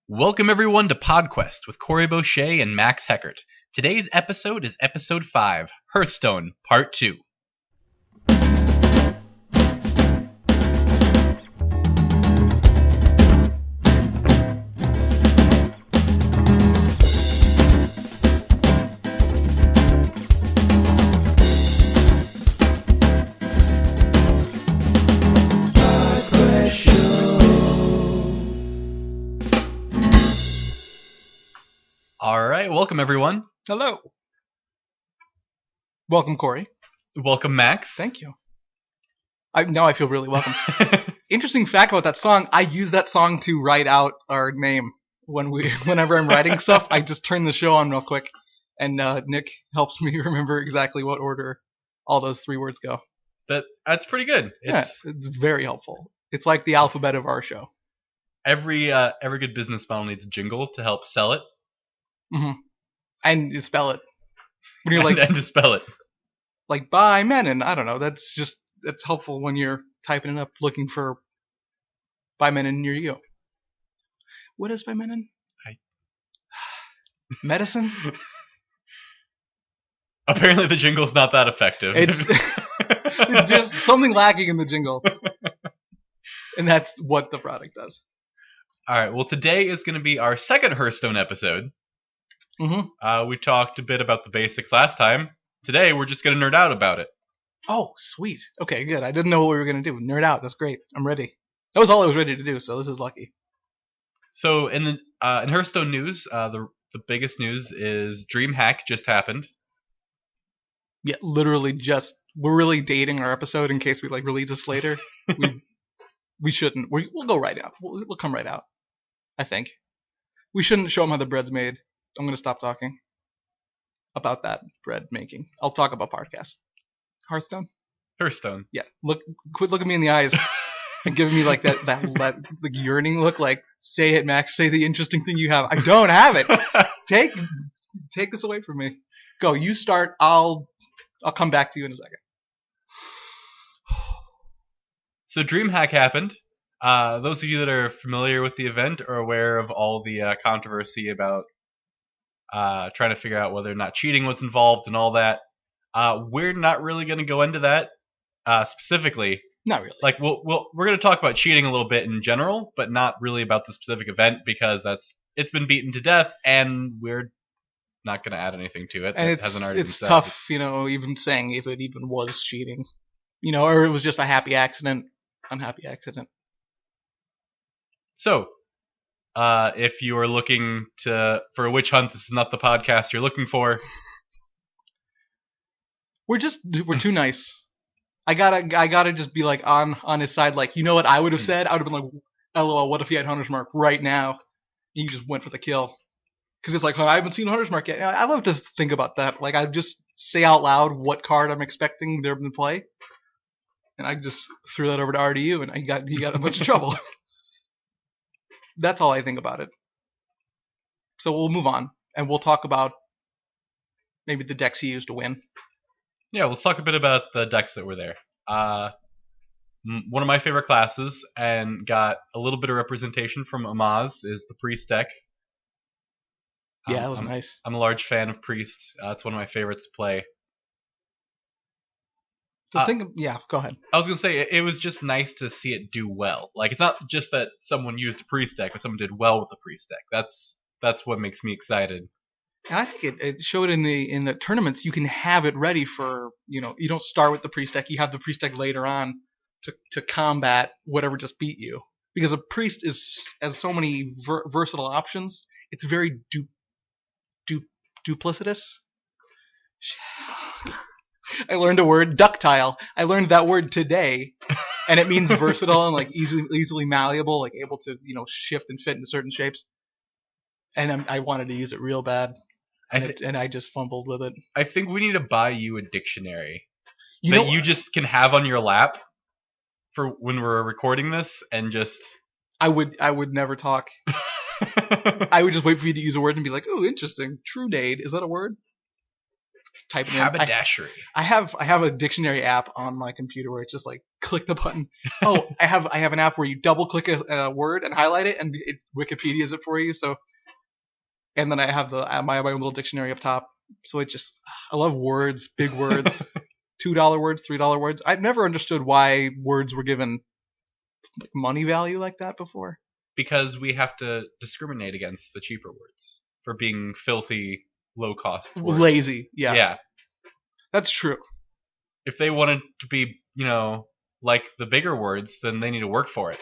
Welcome everyone to PodQuest with Corey Boucher and Max Heckert. Today's episode is episode 5, Hearthstone, Part 2. Alright, welcome everyone. Hello. Welcome, Corey. Welcome, Max. Thank you. Now I feel really welcome. Interesting fact about that song, I use that song to write out our name. Whenever I'm writing stuff, I just turn the show on real quick, and Nick helps me remember exactly what order all those 3 words go. That's pretty good. It's very helpful. It's like the alphabet of our show. Every good business model needs a jingle to help sell it. Mm-hmm. And you spell it. When you're and to spell it. Like by Menon. I don't know. That's helpful when you're typing it up looking for by Menon near you. What is by Menon? Medicine? Apparently the jingle's not that effective. It's just something lacking in the jingle. And that's what the product does. Alright, well today is going to be our second Hearthstone episode. Mm-hmm. We talked a bit about the basics last time. Today, we're just going to nerd out about it. Oh, sweet. Okay, good. I didn't know what we were going to do. Nerd out. That's great. I'm ready. That was all I was ready to do, so this is lucky. So, in Hearthstone news, the biggest news is DreamHack just happened. Yeah, literally just. We're really dating our episode in case we release this later. We shouldn't. We'll go right out. We'll come right out. I think. We shouldn't show them how the bread's made. I'm going to stop talking about that bread making. I'll talk about podcasts. Hearthstone? Hearthstone. Yeah. Quit looking me in the eyes and giving me that yearning look. Like, say it, Max. Say the interesting thing you have. I don't have it. Take this away from me. Go. You start. I'll come back to you in a second. So DreamHack happened. Those of you that are familiar with the event are aware of all the controversy about trying to figure out whether or not cheating was involved and all that. We're not really going to go into that specifically. Not really. Like we're going to talk about cheating a little bit in general, but not really about the specific event because it's been beaten to death, and we're not going to add anything to it. And it's tough, even saying if it even was cheating, or it was just a happy accident, unhappy accident. So. If you are looking for a witch hunt, this is not the podcast you're looking for. We're too nice. I gotta just be on his side. You know what I would have said? I would have been like, LOL, what if he had Hunter's Mark right now? And you just went for the kill. Because it's I haven't seen Hunter's Mark yet. I love to think about that. I just say out loud what card I'm expecting them to play. And I just threw that over to RDU, and he got a bunch of trouble. That's all I think about it. So we'll move on, and we'll talk about maybe the decks he used to win. Yeah, let's talk a bit about the decks that were there. One of my favorite classes, and got a little bit of representation from Amaz, is the Priest deck. Yeah, that was nice. I'm a large fan of Priest. It's one of my favorites to play. Yeah, go ahead. I was going to say, it was just nice to see it do well. It's not just that someone used a Priest deck, but someone did well with the Priest deck. That's what makes me excited. And I think it showed in the tournaments, you can have it ready for, you don't start with the Priest deck, you have the Priest deck later on to combat whatever just beat you. Because a Priest has so many versatile options, it's very duplicitous. I learned a word, ductile. I learned that word today, and it means versatile and easily malleable, able to shift and fit into certain shapes. And I wanted to use it real bad, and I just fumbled with it. I think we need to buy you a dictionary that you just can have on your lap for when we're recording this, and just. I would never talk. I would just wait for you to use a word and be like, "Oh, interesting. True nade. Is that a word?" type it in. Haberdashery. I have a dictionary app on my computer where it's just like click the button. Oh, I have an app where you double click a word and highlight it, and it Wikipedia's it for you. So, and then I have my little dictionary up top. So I love words, big words, $2 words, $3 words. I've never understood why words were given like money value like that before. Because we have to discriminate against the cheaper words for being filthy, low-cost words. Lazy, yeah. Yeah. That's true. If they wanted to be, like the bigger words, then they need to work for it.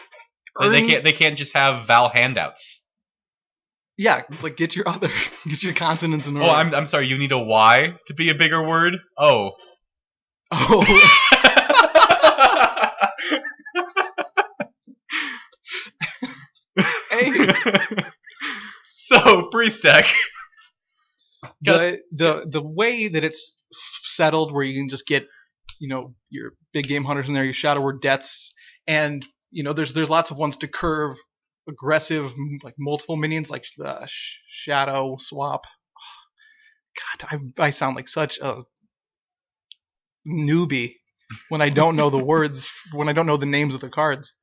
They can't just have vowel handouts. Yeah, it's like get your consonants in order. Oh, I'm sorry. You need a Y to be a bigger word. Oh. Hey. So priest deck. The way that it's settled, where you can just get, your big game hunters in there, your Shadow Word Deaths, and there's lots of ones to curve aggressive, like multiple minions, like the Shadow Swap. God, I sound like such a newbie when I don't know the words, when I don't know the names of the cards.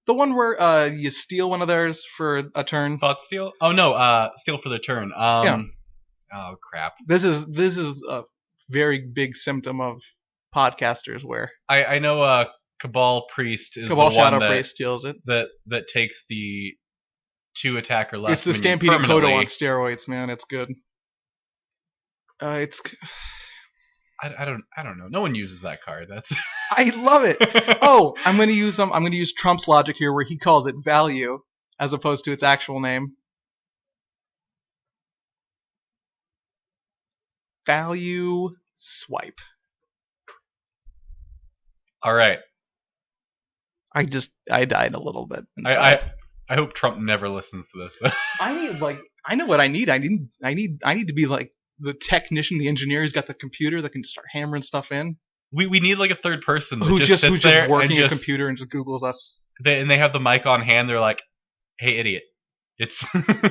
The one where you steal one of theirs for a turn. Thought steal? Oh no, steal for the turn. Yeah. Oh crap. This is a very big symptom of podcasters where I know Cabal Priest is Cabal the Shadow one Priest steals it. that takes the 2 attack or less. It's the Stampede Kodo on steroids, man. It's good. It's I don't know. No one uses that card. That's I love it. Oh, I'm gonna use Trump's logic here, where he calls it value as opposed to its actual name. Value swipe. all right. I died a little bit. I hope Trump never listens to this. I know what I need. I need to be like the technician, the engineer who's got the computer that can start hammering stuff in. We need like a third person that who's just working a a computer and just Googles us. They have the mic on hand. They're like, "Hey, idiot! It's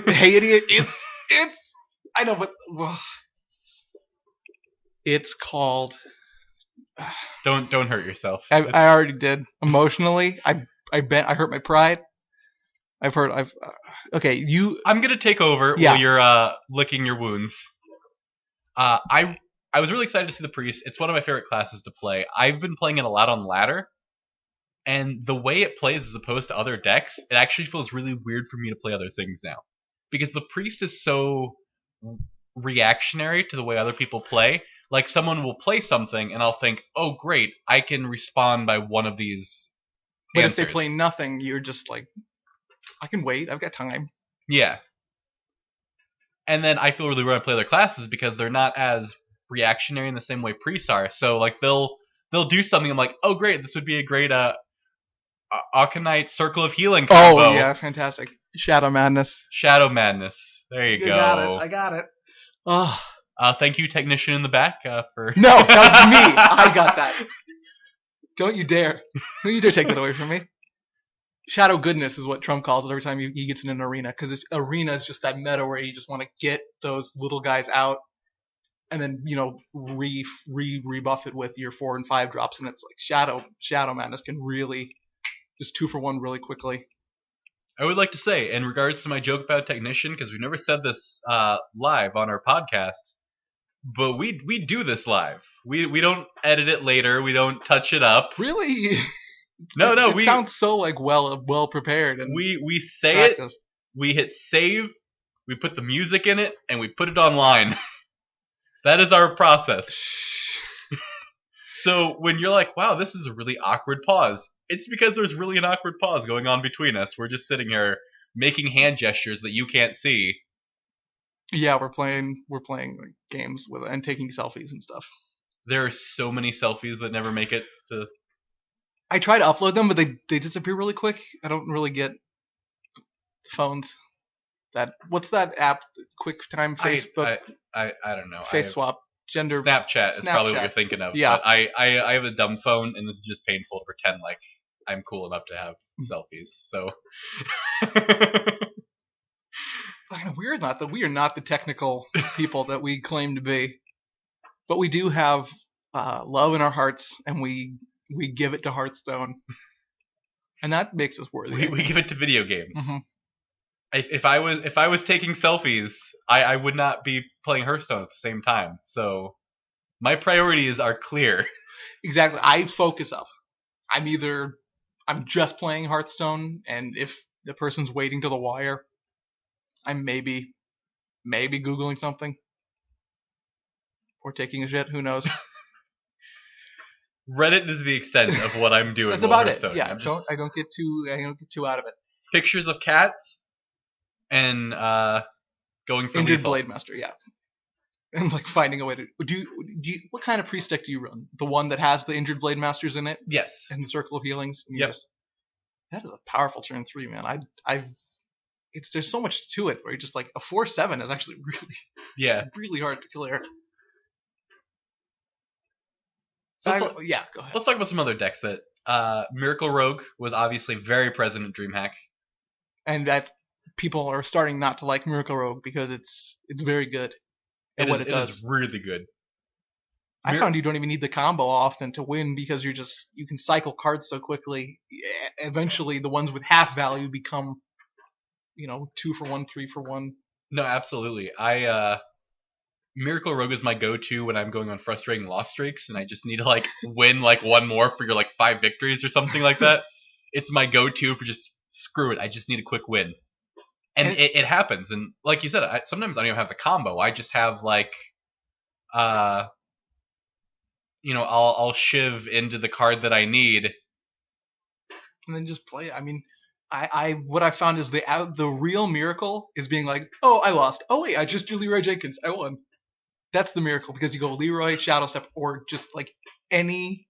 hey, idiot! It's I know, but it's called." Don't hurt yourself. I already did emotionally. I hurt my pride. Okay, you. I'm gonna take over while you're licking your wounds. I was really excited to see the priest. It's one of my favorite classes to play. I've been playing it a lot on ladder, and the way it plays as opposed to other decks, it actually feels really weird for me to play other things now, because the priest is so reactionary to the way other people play. Like someone will play something, and I'll think, "Oh, great! I can respond by one of these." But answers. If they play nothing, you're just like, "I can wait. I've got time." Yeah. And then I feel really weird when I play their classes because they're not as reactionary in the same way priests are. So like they'll do something. I'm like, "Oh, great! This would be a great Aconite Circle of Healing combo." Oh yeah, fantastic! Shadow Madness. Shadow Madness. There you go. I got it. Oh. Thank you, technician in the back, for. No, that was me. I got that. Don't you dare! Don't you dare take that away from me. Shadow Goodness is what Trump calls it every time he gets in an arena, because arena is just that meta where you just want to get those little guys out, and then rebuff it with your 4 and 5 drops, and it's like Shadow Madness can really just 2-for-1 really quickly. I would like to say, in regards to my joke about technician, because we've never said this live on our podcast. But we do this live. We don't edit it later. We don't touch it up. Really? No. It sounds so like well prepared. And we say practiced. it. We hit save. We put the music in it, and we put it online. That is our process. So when you're like, "Wow, this is a really awkward pause," it's because there's really an awkward pause going on between us. We're just sitting here making hand gestures that you can't see. Yeah, we're playing like, games with and taking selfies and stuff. There are so many selfies that never make it to. I try to upload them, but they disappear really quick. I don't really get phones. What's that app? QuickTime Facebook. I don't know. Face swap. Gender. Snapchat is probably what you're thinking of. Yeah. But I have a dumb phone, and this is just painful to pretend like I'm cool enough to have selfies. So. We are not the technical people that we claim to be. But we do have love in our hearts, and we give it to Hearthstone, and that makes us worthy. We give it to video games. Mm-hmm. If I was taking selfies, I would not be playing Hearthstone at the same time. So my priorities are clear. Exactly. I focus up. I'm just playing Hearthstone, and if the person's waiting to the wire, I'm maybe Googling something or taking a shit. Who knows? Reddit is the extent of what I'm doing. That's about Hearthstone. it. Yeah, I don't get too out of it. Pictures of cats and going for Injured lethal. Blade Master. Yeah, and like finding a way to do you. What kind of priest deck do you run? The one that has the Injured Blade Masters in it? Yes. And the Circle of Healings. Yep. That is a powerful turn 3, man. There's so much to it where you're just like a 4/7 is actually really hard to clear. So go ahead. Let's talk about some other decks that Miracle Rogue was obviously very present in DreamHack. And that people are starting not to like Miracle Rogue because it's very good at what it does. It is really good. I found you don't even need the combo often to win because you can cycle cards so quickly. Eventually, the ones with half value become, 2 for 1, 3 for 1. No, absolutely. Miracle Rogue is my go-to when I'm going on frustrating loss streaks and I just need to win one more for your 5 victories or something like that. It's my go-to for just screw it. I just need a quick win, and it happens. And like you said, sometimes I don't even have the combo. I just have I'll shiv into the card that I need, and then just play it. I mean, what I found is the real miracle is being like, oh, I lost. Oh wait, I just drew Leroy Jenkins. I won. That's the miracle because you go Leroy, Shadow Step, or just any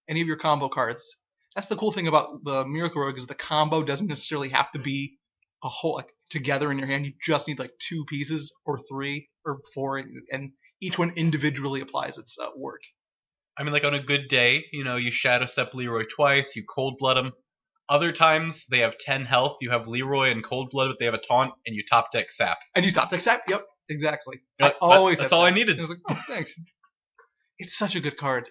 of your combo cards. That's the cool thing about the Miracle Rogue is the combo doesn't necessarily have to be a whole together in your hand. You just need 2 pieces or 3 or 4, and each one individually applies its work. I mean, on a good day, you Shadow Step Leroy twice, you Cold Blood them. Other times they have 10 health, you have Leroy and Cold Blood, but they have a taunt, and you top deck Sap. And you top deck Sap? Yep, exactly. That's all I needed. And I was like, oh, thanks. It's such a good card.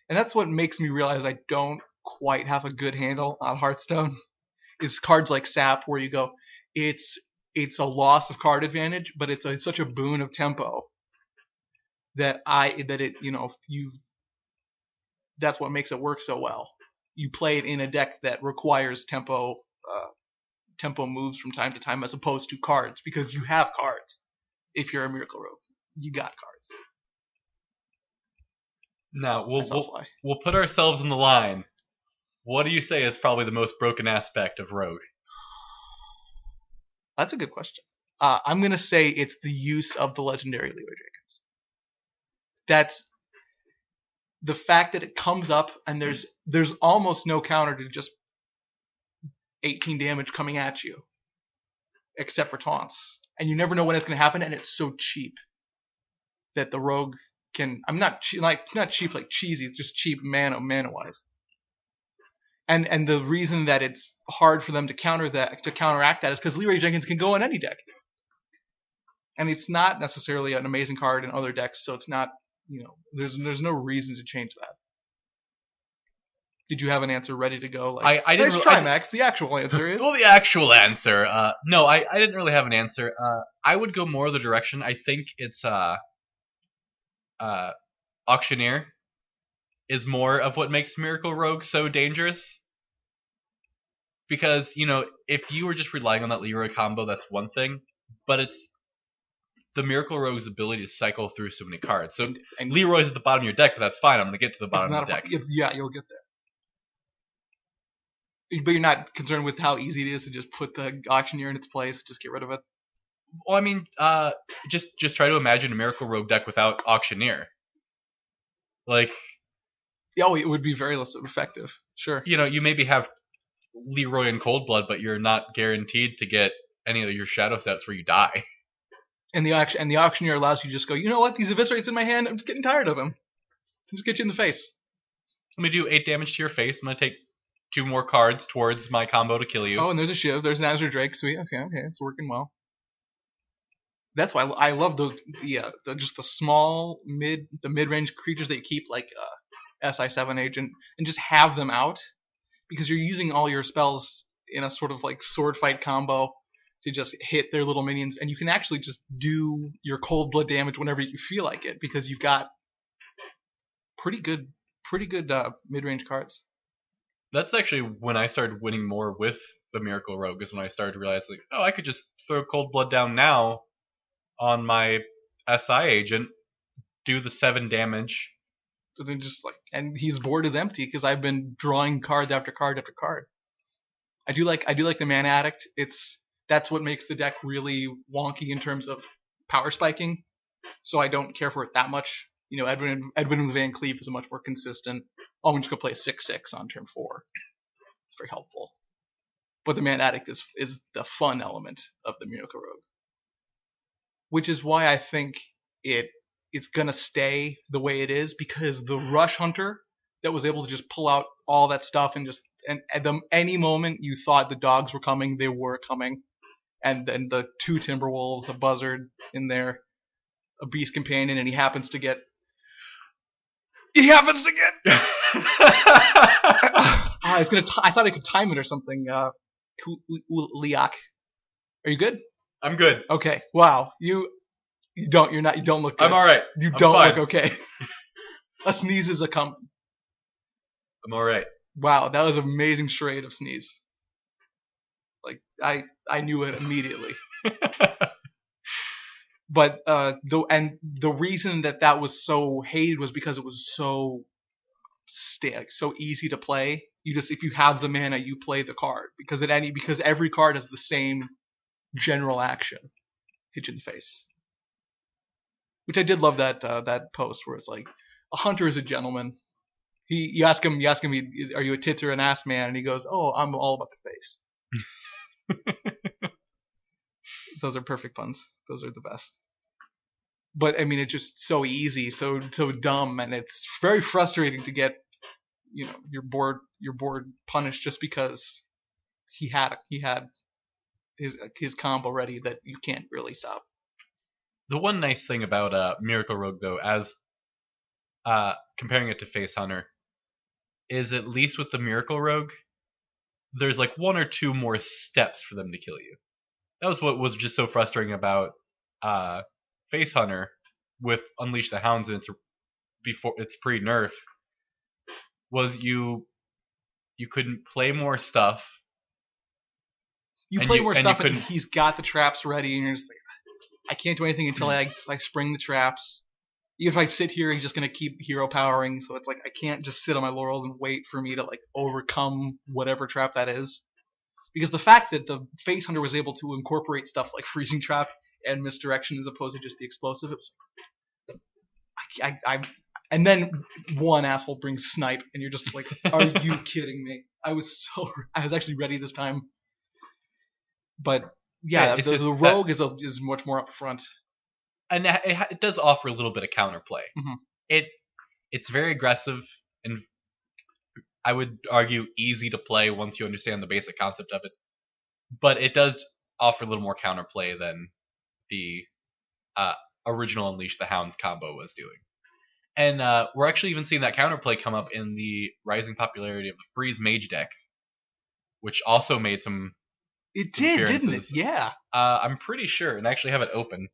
And that's what makes me realize I don't quite have a good handle on Hearthstone, is cards like Sap where you go, it's a loss of card advantage, but it's such a boon of tempo that's what makes it work so well. You play it in a deck that requires tempo moves from time to time as opposed to cards, because you have cards. If you're a Miracle Rogue, you got cards. Now we'll put ourselves in the line. What do you say is probably the most broken aspect of Rogue? That's a good question. I'm gonna say it's the use of the legendary Leroy Jenkins. That's the fact that it comes up and there's almost no counter to just 18 damage coming at you, except for taunts, and you never know when it's gonna happen, and it's so cheap that the Rogue can. I'm not cheap like cheesy, just cheap mana wise. And the reason that it's hard for them to counteract that is because Leroy Jenkins can go in any deck, and it's not necessarily an amazing card in other decks, so it's not. There's no reason to change that. Did you have an answer ready to go? I didn't. Nice try, Max. The actual answer is. Well, the actual answer. No, I didn't really have an answer. I would go more the direction. I think it's Auctioneer is more of what makes Miracle Rogue so dangerous. Because, if you were just relying on that Leroy combo, that's one thing. But it's the Miracle Rogue's ability to cycle through so many cards. So and Leroy's at the bottom of your deck, but that's fine. I'm going to get to the bottom of the deck. You'll get there. But you're not concerned with how easy it is to just put the Auctioneer in its place, just get rid of it? Well, I mean, just try to imagine a Miracle Rogue deck without Auctioneer. It would be very less effective. Sure. You maybe have Leroy and Cold Blood, but you're not guaranteed to get any of your shadow sets where you die. And the Auctioneer allows you to just go, you know what? These Eviscerates in my hand, I'm just getting tired of them. Just get you in the face. Let me do 8 damage to your face. I'm going to take 2 more cards towards my combo to kill you. Oh, and there's a Shiv. There's an Azure Drake. Sweet. Okay. It's working well. That's why I love the just the small mid range creatures that you keep like SI7 agent and just have them out because you're using all your spells in a sort of like sword fight combo to just hit their little minions, and you can actually just do your cold blood damage whenever you feel like it because you've got pretty good mid range cards. That's actually when I started winning more with the Miracle Rogue, is when I started realizing, oh, I could just throw Cold Blood down now on my SI agent, do the 7 damage. So then just like, and his board is empty because I've been drawing card after card after card. I do like the Mana Addict. That's what makes the deck really wonky in terms of power spiking. So I don't care for it that much. You know, Edwin Van Cleef is a much more consistent. Oh, I'm just gonna play a 6/6 on turn 4. It's very helpful. But the Man Addict is the fun element of the Miracle Rogue, which is why I think it's gonna stay the way it is, because the Rush Hunter that was able to just pull out all that stuff and at any moment you thought the dogs were coming, they were coming, and then the 2 Timberwolves, a Buzzard in there, a Beast Companion, and he happens to get. I thought I could time it or something. Liak. Are you good? I'm good. Okay. Wow. You don't look good. I'm alright. You I'm don't fine. look okay. A sneeze is a coming. I'm alright. Wow, that was an amazing charade of sneeze. Like I knew it immediately. But the reason that was so hated was because it was so so easy to play. If you have the mana, you play the card because every card has the same general action. Hit you in the face. Which I did love that post where it's like, a hunter is a gentleman. You ask him, are you a tits or an ass man? And he goes, oh, I'm all about the face. Those are perfect puns. Those are the best. But I mean, it's just so easy, so dumb, and it's very frustrating to get, your board punished just because he had his combo ready that you can't really stop. The one nice thing about Miracle Rogue, though, as comparing it to Face Hunter, is at least with the Miracle Rogue, there's like 1 or 2 more steps for them to kill you. That was what was just so frustrating about Face Hunter with Unleash the Hounds and its pre-nerf, was you couldn't play more stuff. You play more stuff and he's got the traps ready, and you're just like, I can't do anything until I spring the traps. Even if I sit here, he's just going to keep hero powering, so it's like I can't just sit on my laurels and wait for me to like overcome whatever trap that is. Because the fact that the Face Hunter was able to incorporate stuff like Freezing Trap and Misdirection as opposed to just the explosive, it was like, and then one asshole brings Snipe, and you're just like, are you kidding me? I was actually ready this time. But yeah, the Rogue is much more upfront. And it does offer a little bit of counterplay. Mm-hmm. It's very aggressive, and I would argue easy to play once you understand the basic concept of it. But it does offer a little more counterplay than the original Unleash the Hounds combo was doing. And we're actually even seeing that counterplay come up in the rising popularity of the Freeze Mage deck, which also made some. It did, didn't it? Yeah. I'm pretty sure, and I actually have it open.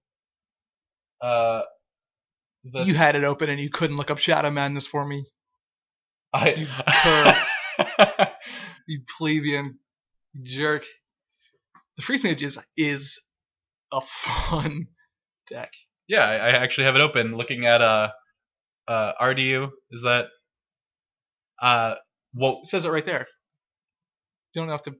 You had it open and you couldn't look up Shadow Madness for me. You plebeian, you jerk. The Freeze Mage is a fun deck. Yeah, I actually have it open. Looking at RDU, is that? It says it right there. You don't have to.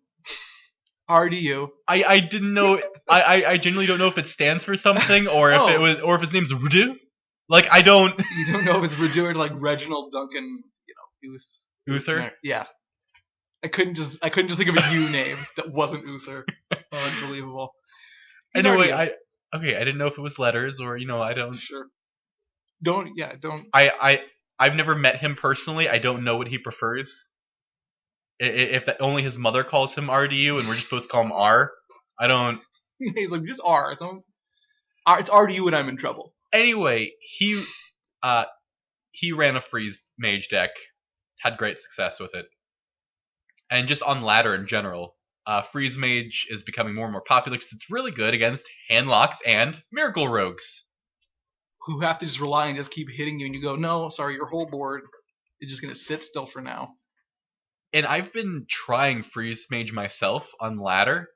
RDU. I didn't know. I genuinely don't know if it stands for something or if it was, or if his name's Rudu. Like I don't. You don't know if it's Rudu or like Reginald Duncan. Uther. Yeah. I couldn't just think of a U name that wasn't Uther. Unbelievable. Anyway, I didn't know if it was letters or I don't. Sure. Don't. I've never met him personally. I don't know what he prefers. If only his mother calls him RDU and we're just supposed to call him R, I don't. He's like, just R. Don't. It's already you and I'm in trouble. Anyway, he ran a freeze mage deck, had great success with it, and just on ladder in general, freeze mage is becoming more and more popular because it's really good against handlocks and miracle rogues. Who have to just rely and just keep hitting you, and you go, no, sorry, your whole board is just gonna sit still for now. And I've been trying freeze mage myself on ladder,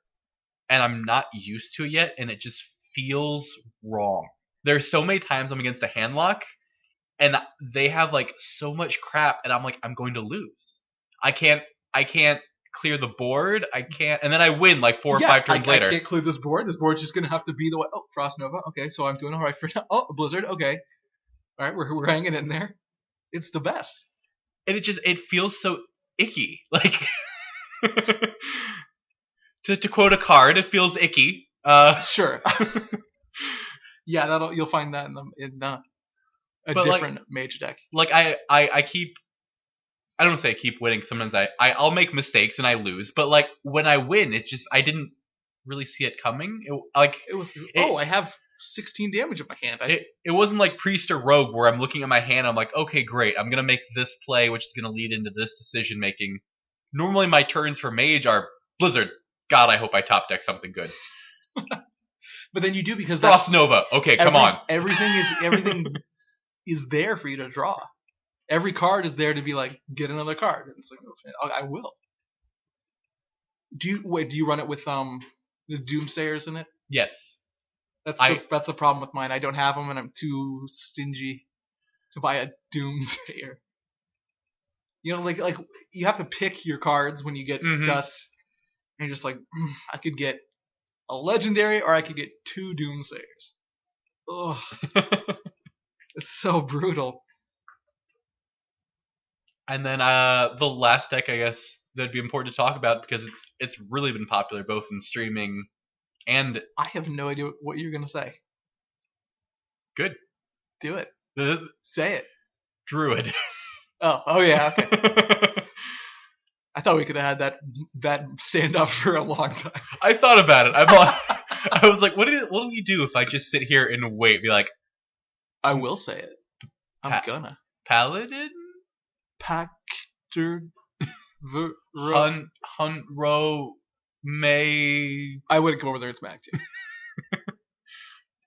and I'm not used to it yet, and it just feels wrong. There's so many times I'm against a handlock, and they have like so much crap, and I'm like, I'm going to lose. I can't clear the board. I can't, and then I win like 4 or 5 turns later. I can't clear this board. This board's just gonna have to be the way. Oh, Frost Nova. Okay, so I'm doing all right for now. Oh, Blizzard. Okay, all right, we're hanging in there. It's the best. And it feels so icky. Like to quote a card, it feels icky. Sure. Yeah, you'll find that in a different mage deck. Like I keep. I don't say I keep winning. Sometimes I'll make mistakes and I lose. But like when I win, I didn't really see it coming. I have 16 damage in my hand. It wasn't like priest or rogue where I'm looking at my hand. I'm like, okay, great. I'm gonna make this play, which is gonna lead into this decision making. Normally my turns for mage are Blizzard. God, I hope I top deck something good. But then you do because Frost Nova. Okay, come on. Everything is there for you to draw. Every card is there to be like, get another card. And it's like, oh, I will. Do you run it with the Doomsayers in it? Yes. That's the problem with mine. I don't have them, and I'm too stingy to buy a Doomsayer. You know, like you have to pick your cards when you get dust, and you're just like, I could get a legendary, or I could get 2 Doomsayers. Ugh. It's so brutal. And then the last deck, I guess, that'd be important to talk about because it's really been popular both in streaming and... I have no idea what you're going to say. Good. Do it. Say it. Druid. Oh yeah, okay. I thought we could have had that stand up for a long time. I thought about it. I was like, what will you do if I just sit here and wait? Be like... I will say it. I'm gonna. Paladin? Pactor Hunro May. I wouldn't come over there and smack you.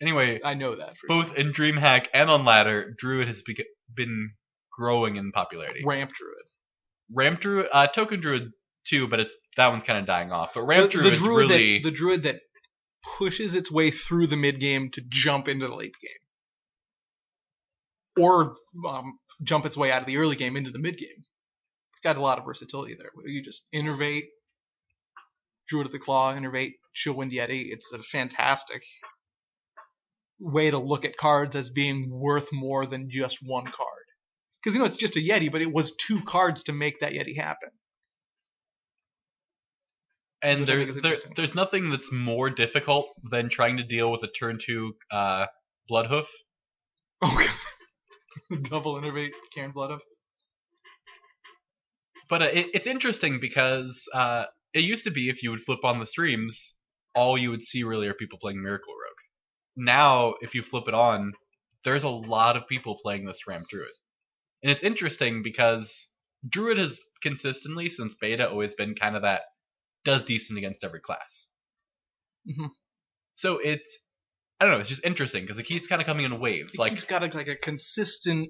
Anyway, I know that for both sure. in DreamHack and on ladder, Druid has been growing in popularity. Ramp Druid, Token Druid too, but that one's kind of dying off. But Ramp Druid is really the Druid that pushes its way through the mid game to jump into the late game, or jump its way out of the early game into the mid game. It's got a lot of versatility there. You just innervate, Druid of the Claw, innervate, Chillwind Yeti. It's a fantastic way to look at cards as being worth more than just one card. Because it's just a Yeti, but it was 2 cards to make that Yeti happen. And there's nothing that's more difficult than trying to deal with a turn 2 Bloodhoof. Oh god. Double innervate, Cairn Bloodhoof. But it's interesting because it used to be if you would flip on the streams, all you would see really are people playing Miracle Rogue. Now, if you flip it on, there's a lot of people playing this Ramp Druid. And it's interesting because Druid has consistently, since beta, always been kind of that does decent against every class. Mm-hmm. So I don't know, it's just interesting because it keeps kind of coming in waves. It keeps got a consistent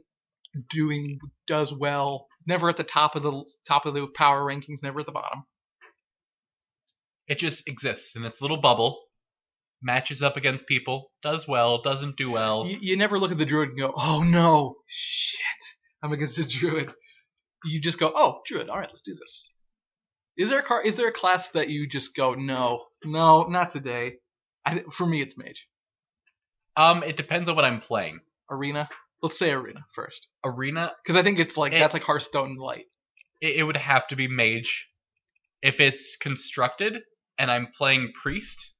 does well, never at the top of the power rankings, never at the bottom. It just exists in its little bubble, matches up against people, does well, doesn't do well. You never look at the Druid and go, oh no, shit, I'm against a Druid. You just go, oh, Druid, alright, let's do this. Is there a class that you just go, no, not today? For me, it's Mage. It depends on what I'm playing. Arena? Let's say Arena first. Arena? Because I think it's that's like Hearthstone light. It would have to be Mage. If it's constructed and I'm playing Priest,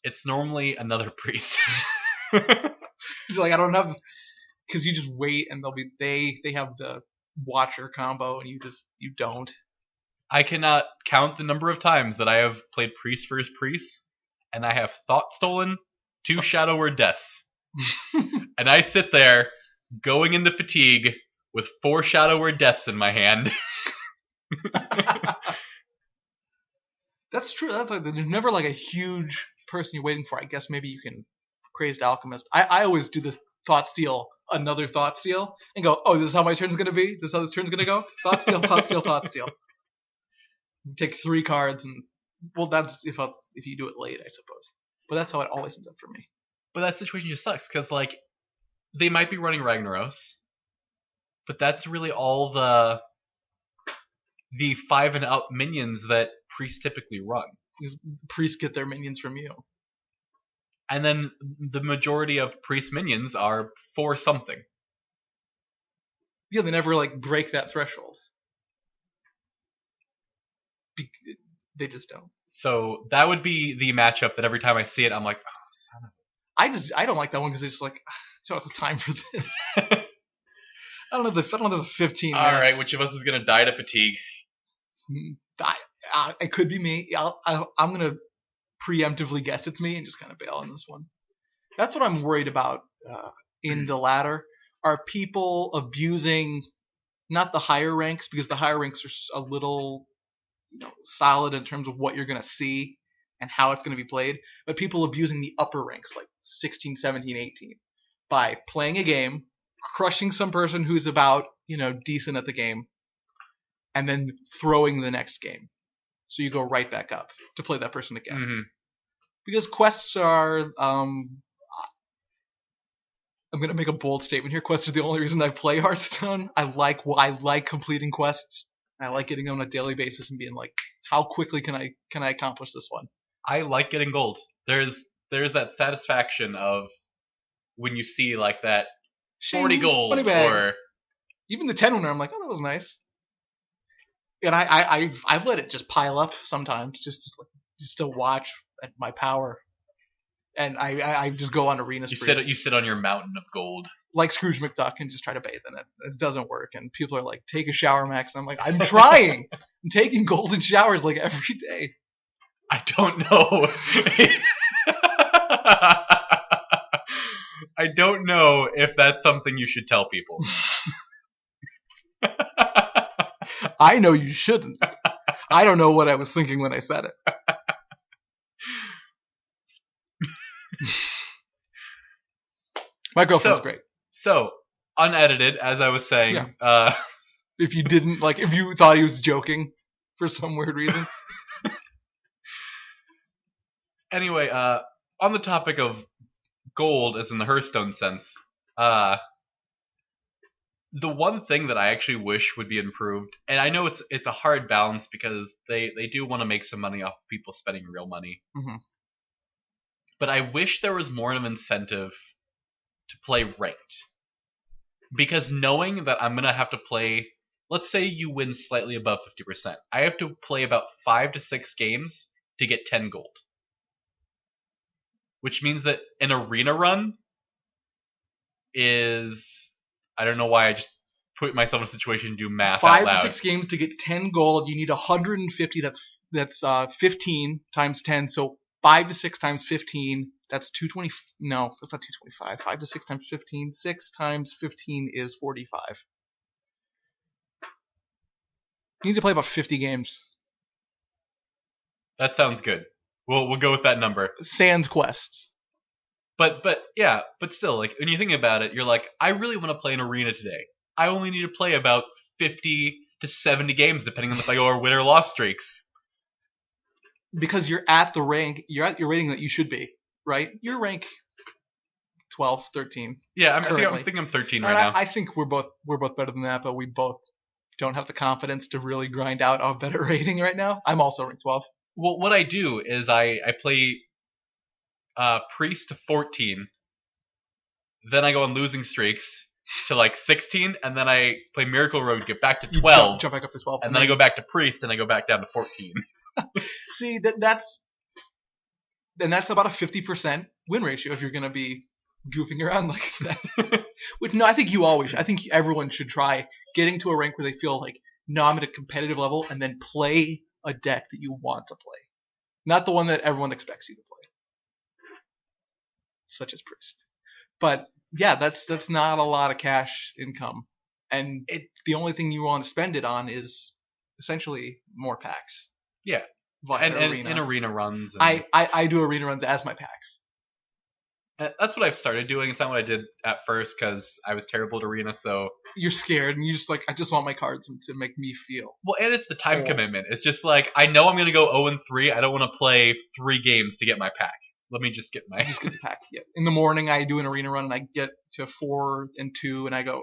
it's normally another Priest. It's like I don't have, because you just wait and they have the Watcher combo and you don't. I cannot count the number of times that I have played Priest versus Priest and I have Thought Stolen 2 Shadow Word Deaths. And I sit there, going into fatigue, with 4 Shadow Word Deaths in my hand. That's true. That's like there's never like a huge person you're waiting for. I guess maybe you can Crazed Alchemist. I always do the thought steal, another thought steal, and go, oh, this is how my turn's gonna be. This is how this turn's gonna go. Thought steal, thought steal, thought steal. Take 3 cards, and well, that's if you do it late, I suppose. But that's how it always ends up for me. But that situation just sucks because like they might be running Ragnaros, but that's really all the 5 and up minions that priests typically run. Because priests get their minions from you. And then the majority of priest minions are for something. Yeah, they never like break that threshold. They just don't. So that would be the matchup that every time I see it, I'm like, oh, son of I don't like that one because it's just like I don't have time for this. I don't know the 15 minutes. All right, which of us is gonna die to fatigue? It could be me. I'm gonna preemptively guess it's me and just kind of bail on this one. That's what I'm worried about in the ladder. Are people abusing not the higher ranks, because the higher ranks are a little solid in terms of what you're going to see and how it's going to be played, but people abusing the upper ranks like 16, 17, 18 by playing a game, crushing some person who's about decent at the game, and then throwing the next game. So you go right back up to play that person again. Mm-hmm. Because quests are, I'm going to make a bold statement here. Quests are the only reason I play Hearthstone. I like completing quests. I like getting them on a daily basis and being like, how quickly can I accomplish this one? I like getting gold. There's that satisfaction of when you see like that 40 gold or even the 10 winner. I'm like, oh, that was nice. And I've let it just pile up sometimes just to watch at my power, and I just go on arena sprees. You sit on your mountain of gold like Scrooge McDuck and just try to bathe in it. It doesn't work, and people are like, "Take a shower, Max." And I'm like, "I'm trying. I'm taking golden showers like every day." I don't know. I don't know if that's something you should tell people. I know you shouldn't. I don't know what I was thinking when I said it. My girlfriend's great. So, unedited, as I was saying. Yeah. If you thought he was joking for some weird reason. Anyway, on the topic of gold, as in the Hearthstone sense, the one thing that I actually wish would be improved, and I know it's a hard balance because they do want to make some money off people spending real money. Mm-hmm. But I wish there was more of an incentive to play ranked. Because knowing that I'm going to have to play, let's say you win slightly above 50%, I have to play about 5 to 6 games to get 10 gold. Which means that an arena run is... I don't know why I just put myself in a situation to do math 5 out loud. to 6 games to get 10 gold. You need 150. That's 15 times 10. So 5 to 6 times 15. That's 220. No, that's not 225. 5 to 6 times 15. 6 times 15 is 45. You need to play about 50 games. That sounds good. We'll go with that number. Sans quests. But still, like when you think about it, you're like, I really want to play an arena today. I only need to play about 50 to 70 games, depending on if I go or win or loss streaks. Because you're at the rank, you're at your rating that you should be, right? You're rank 12, 13. Yeah, I think I'm 13 right now. I think we're both better than that, but we both don't have the confidence to really grind out a better rating right now. I'm also rank 12. Well, what I do is I play Priest to 14, then I go on losing streaks to like 16, and then I play Miracle Road, get back to 12, jump back up to 12, and then I go back to Priest, and I go back down to 14. See, that's about a 50% win ratio if you're gonna be goofing around like that. Which no, I think everyone should try getting to a rank where they feel like, no, I'm at a competitive level, and then play a deck that you want to play, not the one that everyone expects you to play. such as Priest. But yeah, that's not a lot of cash income, and the only thing you want to spend it on is essentially more packs. Yeah, Via and arena runs. And I do arena runs as my packs. that's what I've started doing. It's not what I did at first because I was terrible at arena. So you're scared and you just like, I just want my cards to make me feel. Well, and it's the time commitment. It's just like, I know I'm gonna go 0-3. I don't want to play 3 games to get my pack. Let me just get the pack. Yeah. In the morning, I do an arena run and I get to 4-2, and I go.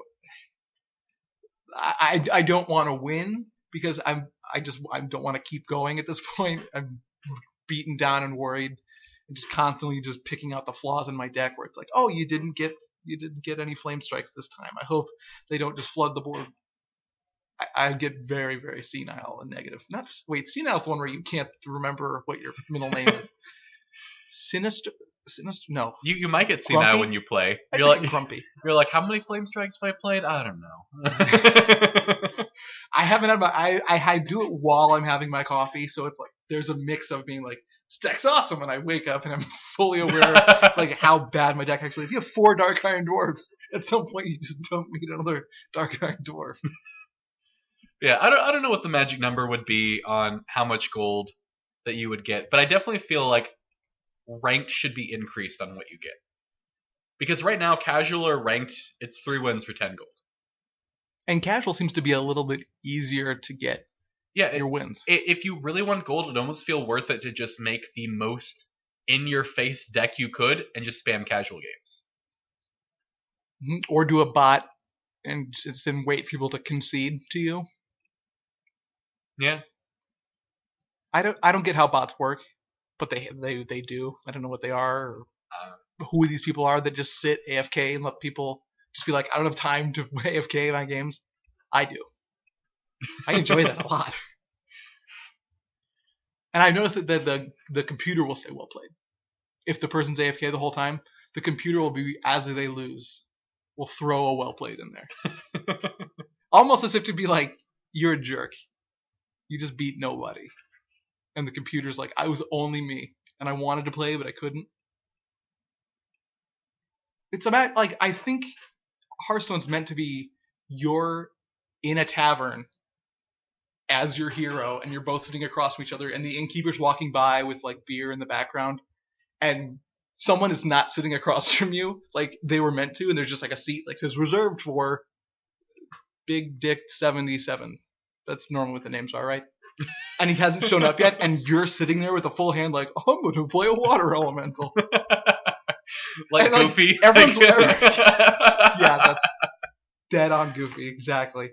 I don't want to win because I don't want to keep going at this point. I'm beaten down and worried, and just constantly just picking out the flaws in my deck. Where it's like, oh, you didn't get any flame strikes this time. I hope they don't just flood the board. I get very, very senile and negative. Senile is the one where you can't remember what your middle name is. Sinister. No. You might get senile grumpy? When you play. You're like grumpy. You're like, how many flame strikes have I played? I don't know. I haven't had I do it while I'm having my coffee, so it's like there's a mix of being like, this deck's awesome, and I wake up and I'm fully aware of like how bad my deck actually is. You have 4 Dark Iron Dwarves. At some point, you just don't need another Dark Iron Dwarf. Yeah, I don't know what the magic number would be on how much gold that you would get, but I definitely feel like ranked should be increased on what you get. Because right now, casual or ranked, it's 3 wins for 10 gold. And casual seems to be a little bit easier to get your wins. If you really want gold, it almost feel worth it to just make the most in-your-face deck you could and just spam casual games. Mm-hmm. Or do a bot and then wait for people to concede to you. Yeah. I don't get how bots work, but they do. I don't know what they are or who these people are that just sit AFK and let people just be like, I don't have time to AFK my games. I do. I enjoy that a lot. And I noticed that the computer will say well played. If the person's AFK the whole time, the computer will be, as they lose, will throw a well played in there. Almost as if to be like, you're a jerk. You just beat nobody. And the computer's like, I was only me. And I wanted to play, but I couldn't. It's about, like, I think Hearthstone's meant to be you're in a tavern as your hero, and you're both sitting across from each other, and the innkeeper's walking by with, like, beer in the background, and someone is not sitting across from you like they were meant to, and there's just, like, a seat, like, says reserved for Big Dick 77. That's normally what the names are, right? And he hasn't shown up yet, and you're sitting there with a full hand like, oh, I'm going to play a water elemental. Like and, Goofy. Everyone's yeah, that's dead on Goofy, exactly.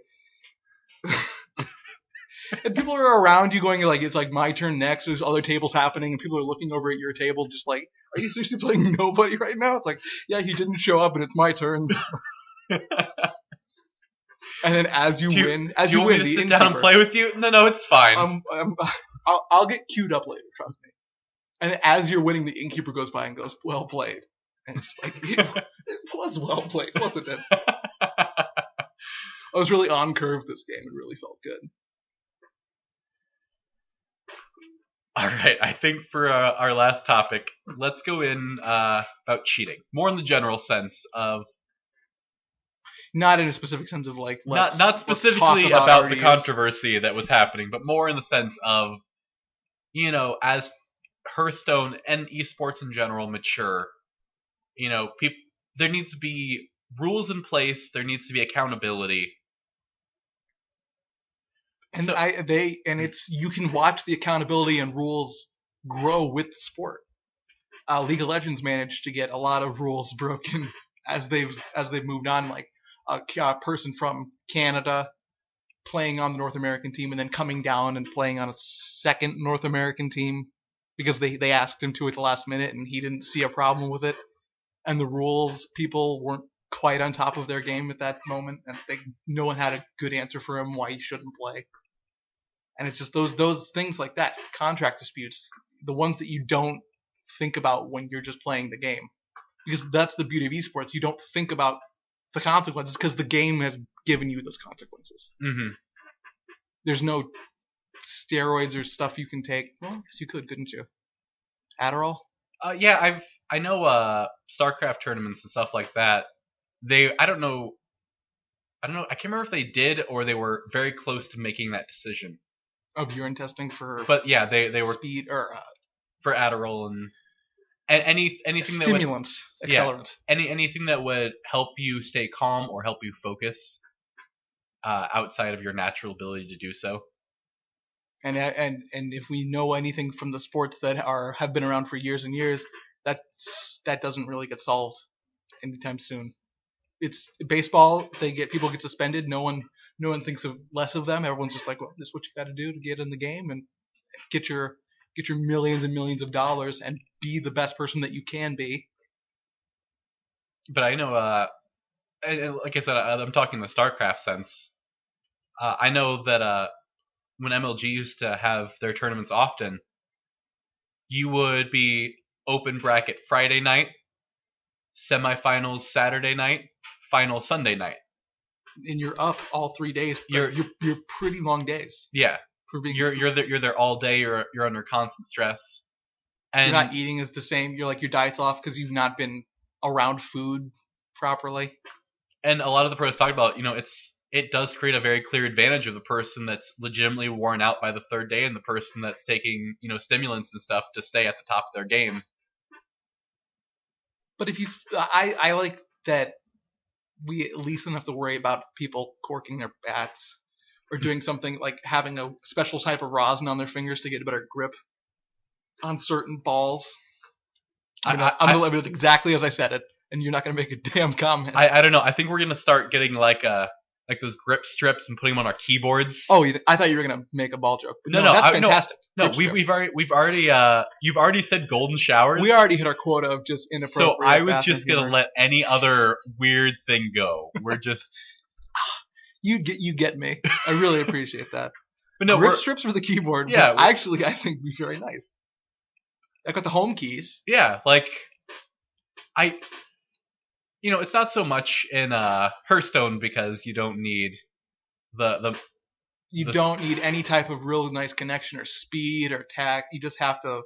And people are around you going like, it's like my turn next, there's other tables happening, and people are looking over at your table just like, are you seriously playing nobody right now? It's like, yeah, he didn't show up and it's my turn. And then as you win, you want me to sit down and play with you? No, it's fine. I'll get queued up later, trust me. And then as you're winning, the innkeeper goes by and goes, well played. And it's just like, it was well played, wasn't it? I was really on curve this game. It really felt good. All right, I think for our last topic, let's go in about cheating. More in the general sense of... Not in a specific sense of like, not specifically about the controversy that was happening, but more in the sense of, you know, as Hearthstone and esports in general mature, you know, there needs to be rules in place. There needs to be accountability. And you can watch the accountability and rules grow with the sport. League of Legends managed to get a lot of rules broken as they've moved on. Like a person from Canada playing on the North American team and then coming down and playing on a second North American team because they asked him to at the last minute and he didn't see a problem with it. And the rules people weren't quite on top of their game at that moment, and no one had a good answer for him why he shouldn't play. And it's just those things like that, contract disputes, the ones that you don't think about when you're just playing the game. Because that's the beauty of esports. You don't think about the consequences because the game has given you those consequences. Mm-hmm. There's no steroids or stuff you can take. Well, I guess you couldn't you? Adderall? Yeah, I know StarCraft tournaments and stuff like that. I don't know. I can't remember if they did or they were very close to making that decision. Of urine testing for But yeah, they were speed or for Adderall and anything that would stimulants, yeah accelerants. anything that would help you stay calm or help you focus outside of your natural ability to do so. And if we know anything from the sports that have been around for years and years, that doesn't really get solved anytime soon. It's baseball. People get suspended. No one thinks of less of them. Everyone's just like, well, this is what you got to do to get in the game and get your millions and millions of dollars and be the best person that you can be. But I know, like I said, I'm talking the StarCraft sense. I know that when MLG used to have their tournaments often, you would be open bracket Friday night, semifinals Saturday night, final Sunday night. And you're up all 3 days. You're pretty long days. Yeah, for being you're there all day. You're under constant stress. And you're not eating is the same. You're like your diet's off because you've not been around food properly. And a lot of the pros talk about, it does create a very clear advantage of the person that's legitimately worn out by the third day and the person that's taking, stimulants and stuff to stay at the top of their game. But I like that we at least don't have to worry about people corking their bats or doing something like having a special type of rosin on their fingers to get a better grip on certain balls. I'm going to leave it exactly as I said it, and you're not going to make a damn comment. I don't know. I think we're going to start getting like those grip strips and putting them on our keyboards. Oh, I thought you were going to make a ball joke. No, that's fantastic. No, we've already you've already said golden showers. We already hit our quota of just inappropriate. So I was just going to let any other weird thing go. We're just you get me. I really appreciate that. But no, grip strips for the keyboard. Yeah, I think would be very nice. I got the home keys. Yeah, like it's not so much in Hearthstone because you don't need you don't need any type of real nice connection or speed or tact. You just have to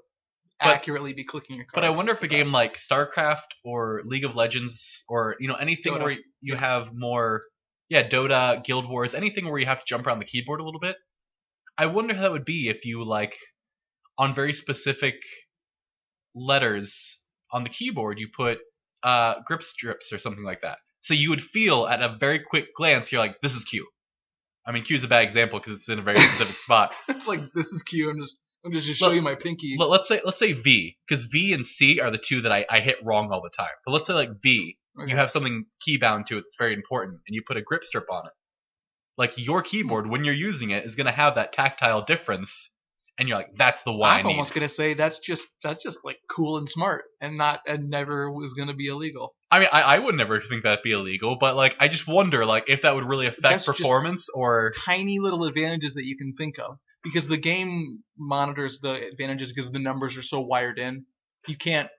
accurately be clicking your cards. But I wonder if a game like StarCraft or League of Legends or anything Dota. where you have more Dota, Guild Wars, anything where you have to jump around the keyboard a little bit. I wonder how that would be if you on very specific letters on the keyboard you put grip strips or something like that. So you would feel at a very quick glance, you're like, this is Q. I mean, Q is a bad example because it's in a very specific spot. It's like, this is Q. I'm just show you my pinky. Let's say V, because V and C are the two that I hit wrong all the time. But let's say like V, okay. You have something key bound to it that's very important, and you put a grip strip on it. Like your keyboard, when you're using it, is going to have that tactile difference. And you're like, that's the one. I'm almost gonna say that's just like cool and smart, and never was gonna be illegal. I mean, I would never think that'd be illegal, but I just wonder if that would really affect performance or tiny little advantages that you can think of, because the game monitors the advantages because the numbers are so wired in. You can't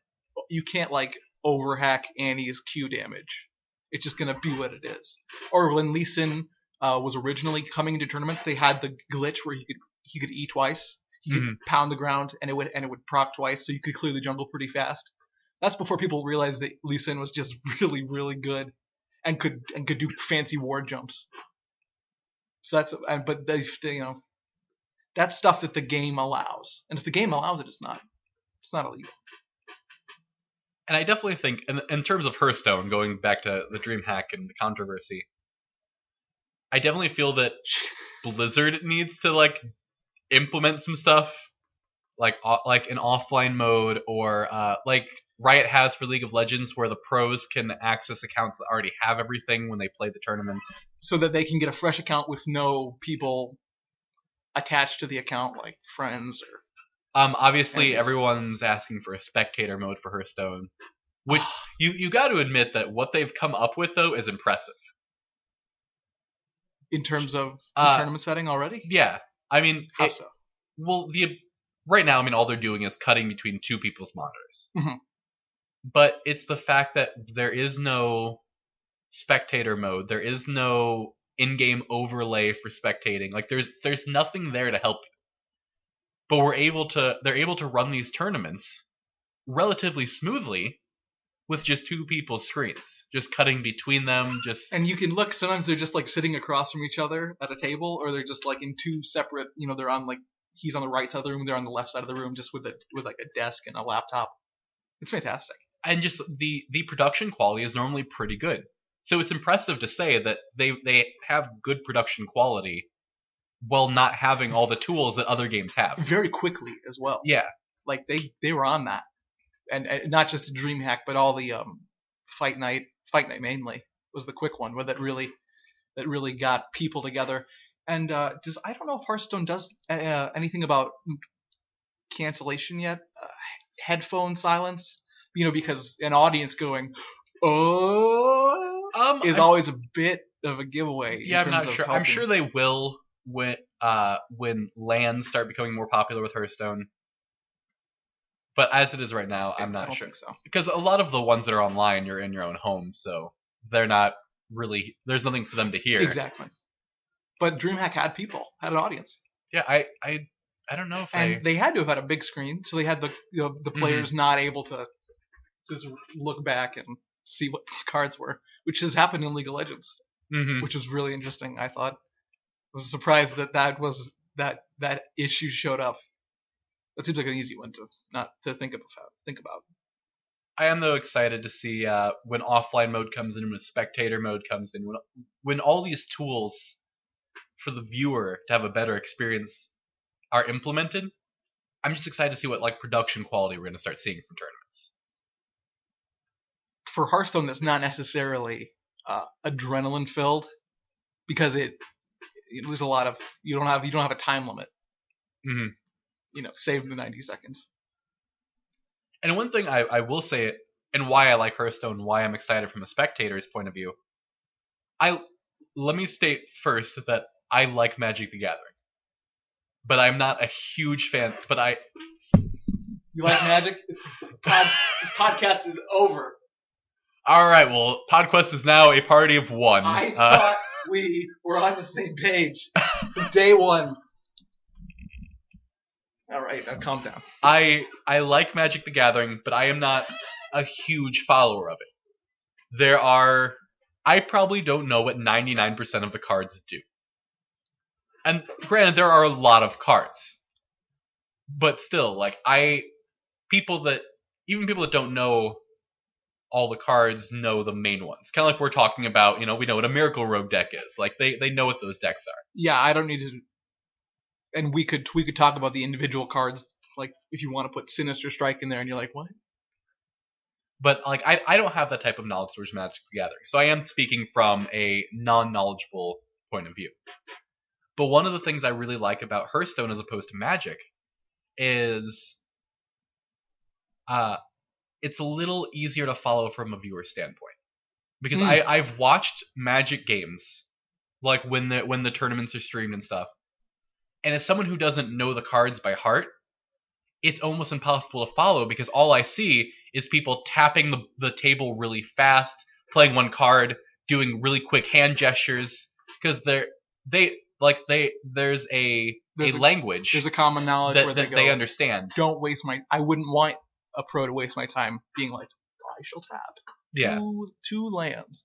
overhack Annie's Q damage. It's just gonna be what it is. Or when Lee Sin was originally coming into tournaments, they had the glitch where he could E twice. He could pound the ground and it would proc twice, so you could clear the jungle pretty fast. That's before people realized that Lee Sin was just really, really good and could do fancy ward jumps. So that's stuff that the game allows, and if the game allows it, it's not illegal. And I definitely think, in terms of Hearthstone, going back to the DreamHack and the controversy, I definitely feel that Blizzard needs to implement some stuff like an offline mode, or like Riot has for League of Legends, where the pros can access accounts that already have everything when they play the tournaments, so that they can get a fresh account with no people attached to the account, like friends or. Obviously, everyone's asking for a spectator mode for Hearthstone, which you got to admit that what they've come up with though is impressive. In terms of the tournament setting already? Yeah. I mean, how so? Well, right now, I mean, all they're doing is cutting between two people's monitors. Mm-hmm. But it's the fact that there is no spectator mode. There is no in-game overlay for spectating. There's nothing there to help you. But they're able to run these tournaments relatively smoothly with just two people's screens, just cutting between them. And you can look. Sometimes they're just like sitting across from each other at a table, or they're just like in two separate. They're on like he's on the right side of the room, they're on the left side of the room, just with like a desk and a laptop. It's fantastic. And just the production quality is normally pretty good. So it's impressive to say that they have good production quality while not having all the tools that other games have. Very quickly as well. Yeah. Like they were on that. And not just DreamHack, but all the Fight Night mainly was the quick one where that really got people together. And I don't know if Hearthstone does anything about cancellation yet. Headphone silence, because an audience going, "Oh," is always a bit of a giveaway. Yeah, I'm not sure. I'm sure they will when LANs start becoming more popular with Hearthstone. But as it is right now, I'm not sure. Think so. Because a lot of the ones that are online, you're in your own home, so they're not really. There's nothing for them to hear. Exactly. But DreamHack had an audience. Yeah, I don't know if they had to have had a big screen, so they had the players not able to just look back and see what the cards were, which has happened in League of Legends, which was really interesting. I thought I was surprised that issue showed up. That seems like an easy one to think about. I am though excited to see when offline mode comes in, when spectator mode comes in, when all these tools for the viewer to have a better experience are implemented. I'm just excited to see what like production quality we're going to start seeing from tournaments. For Hearthstone, that's not necessarily adrenaline filled because there's a lot of you don't have a time limit. Save the 90 seconds. And one thing I will say, and why I like Hearthstone, why I'm excited from a spectator's point of view, let me state first that I like Magic the Gathering, but I'm not a huge fan. You like Magic? This podcast is over. All right, well, PodQuest is now a party of one. I thought we were on the same page from day one. All right, now calm down. I like Magic the Gathering, but I am not a huge follower of it. I probably don't know what 99% of the cards do. And granted, there are a lot of cards. But still, like, people that don't know all the cards know the main ones. Kind of like we're talking about, we know what a Miracle Rogue deck is. Like, they know what those decks are. Yeah, I don't need to... And we could talk about the individual cards, like if you want to put Sinister Strike in there, and you're like, what? But like, I don't have that type of knowledge towards Magic the Gathering, so I am speaking from a non-knowledgeable point of view. But one of the things I really like about Hearthstone as opposed to Magic is, it's a little easier to follow from a viewer standpoint, because I've watched Magic games, like when the tournaments are streamed and stuff. And as someone who doesn't know the cards by heart, it's almost impossible to follow because all I see is people tapping the table really fast, playing one card, doing really quick hand gestures because there's a language. There's a common knowledge that, where they understand. Don't waste I wouldn't want a pro to waste my time being like, I shall tap two lands.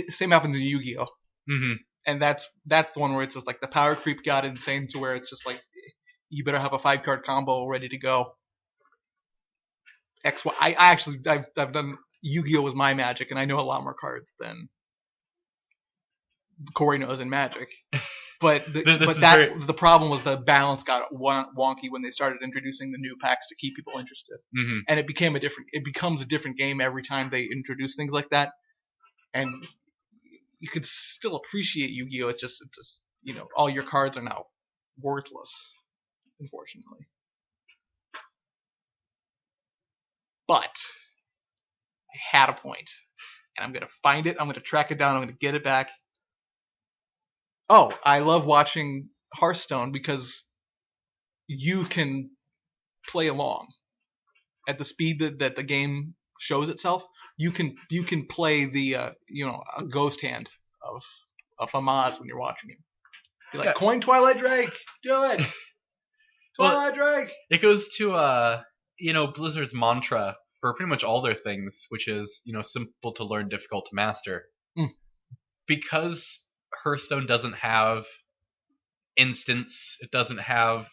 Same happens in Yu-Gi-Oh. Mm-hmm. And that's the one where it's just like the power creep got insane to where it's just like you better have a 5-card combo ready to go. I've done Yu-Gi-Oh was my Magic, and I know a lot more cards than Corey knows in Magic. But the problem was the balance got wonky when they started introducing the new packs to keep people interested, and it becomes a different game every time they introduce things like that, and you could still appreciate Yu-Gi-Oh! It's just all your cards are now worthless, unfortunately. But I had a point, and I'm gonna find it. I'm gonna track it down. I'm gonna get it back. Oh, I love watching Hearthstone because you can play along at the speed that the game shows itself. You can play the a ghost hand of Amaz when you're watching him. You're like, coin Twilight Drake, do it, Twilight Drake. It goes to Blizzard's mantra for pretty much all their things, which is, simple to learn, difficult to master. Mm. Because Hearthstone doesn't have instants, it doesn't have,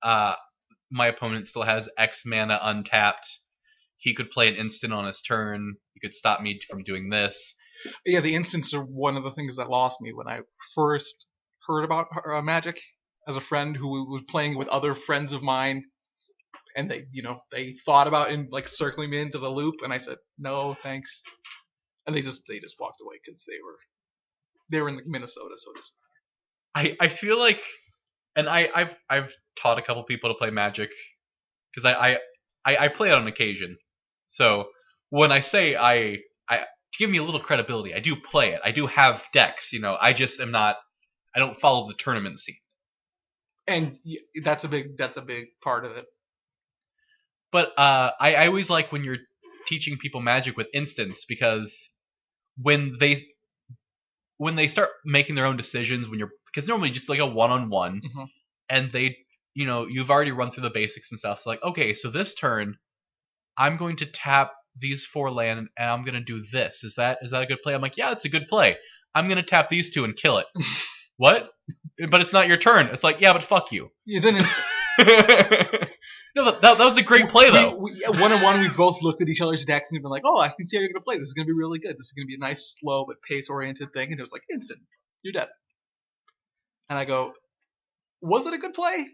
my opponent still has X mana untapped. He could play an instant on his turn. He could stop me from doing this. Yeah, the instants are one of the things that lost me when I first heard about Magic as a friend who was playing with other friends of mine, and they thought about circling me into the loop, and I said no thanks, and they just walked away because they were in Minnesota, so it doesn't I feel like, and I've taught a couple people to play Magic because I play it on occasion. So when I say to give me a little credibility, I do play it. I do have decks. I just am not. I don't follow the tournament scene. And that's a big part of it. But I always like when you're teaching people Magic with instants, because when they start making their own decisions, because normally just like a one-on-one, mm-hmm. and you've already run through the basics and stuff. So like, okay, so this turn I'm going to tap these 4 land and I'm going to do this. Is that a good play? I'm like, yeah, it's a good play. I'm going to tap these 2 and kill it. What? But it's not your turn. It's like, yeah, but fuck you. You didn't. No, that was a great play, though. One-on-one, we've both looked at each other's decks and been like, oh, I can see how you're going to play. This is going to be really good. This is going to be a nice, slow, but pace-oriented thing. And it was like, instant. You're dead. And I go, was it a good play?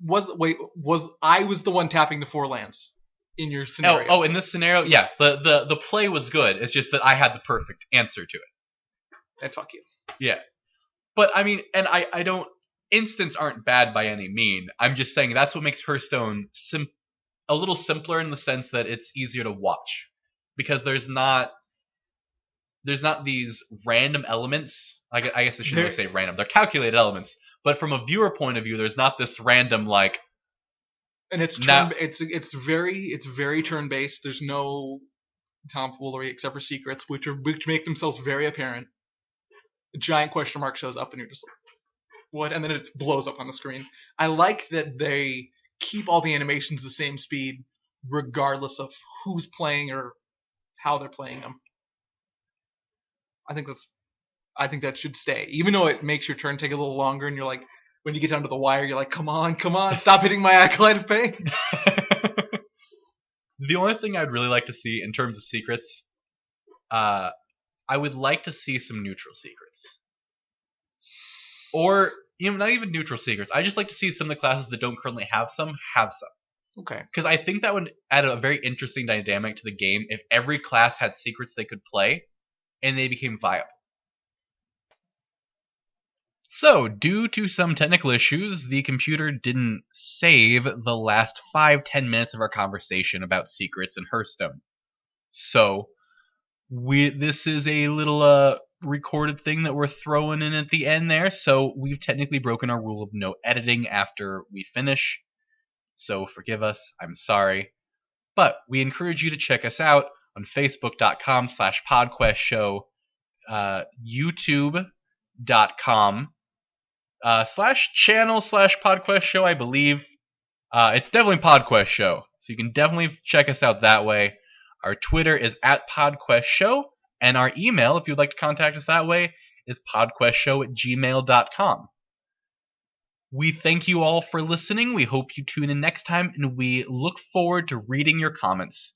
I was the one tapping the 4 lands in your scenario. Oh, in this scenario? Yeah. The play was good. It's just that I had the perfect answer to it. And fuck you. Yeah. But, I mean, and I don't... Instants aren't bad by any mean. I'm just saying that's what makes Hearthstone a little simpler in the sense that it's easier to watch. Because there's not these random elements. I guess I shouldn't really say random. They're calculated elements. But from a viewer point of view, there's not this random like... And it's very turn-based. There's no tomfoolery except for secrets, which make themselves very apparent. A giant question mark shows up and you're just like, what? And then it blows up on the screen. I like that they keep all the animations the same speed, regardless of who's playing or how they're playing them. I think that should stay, even though it makes your turn take a little longer, and you're like, when you get down to the wire, you're like, come on, stop hitting my Acolyte of Fame. The only thing I'd really like to see in terms of secrets, I would like to see some neutral secrets. Or not even neutral secrets. I just like to see some of the classes that don't currently have some. Okay. Because I think that would add a very interesting dynamic to the game if every class had secrets they could play, and they became viable. So, due to some technical issues, the computer didn't save the last 5-10 minutes of our conversation about secrets in Hearthstone. So, this is a little recorded thing that we're throwing in at the end there, so we've technically broken our rule of no editing after we finish. So forgive us, I'm sorry. But we encourage you to check us out on facebook.com/PodQuestShow, youtube.com/channel/PodQuestShow, I believe. It's definitely PodQuest Show, so you can definitely check us out that way. Our Twitter is @PodQuestShow, and our email, if you'd like to contact us that way, is podquestshow@gmail.com. We thank you all for listening. We hope you tune in next time, and we look forward to reading your comments.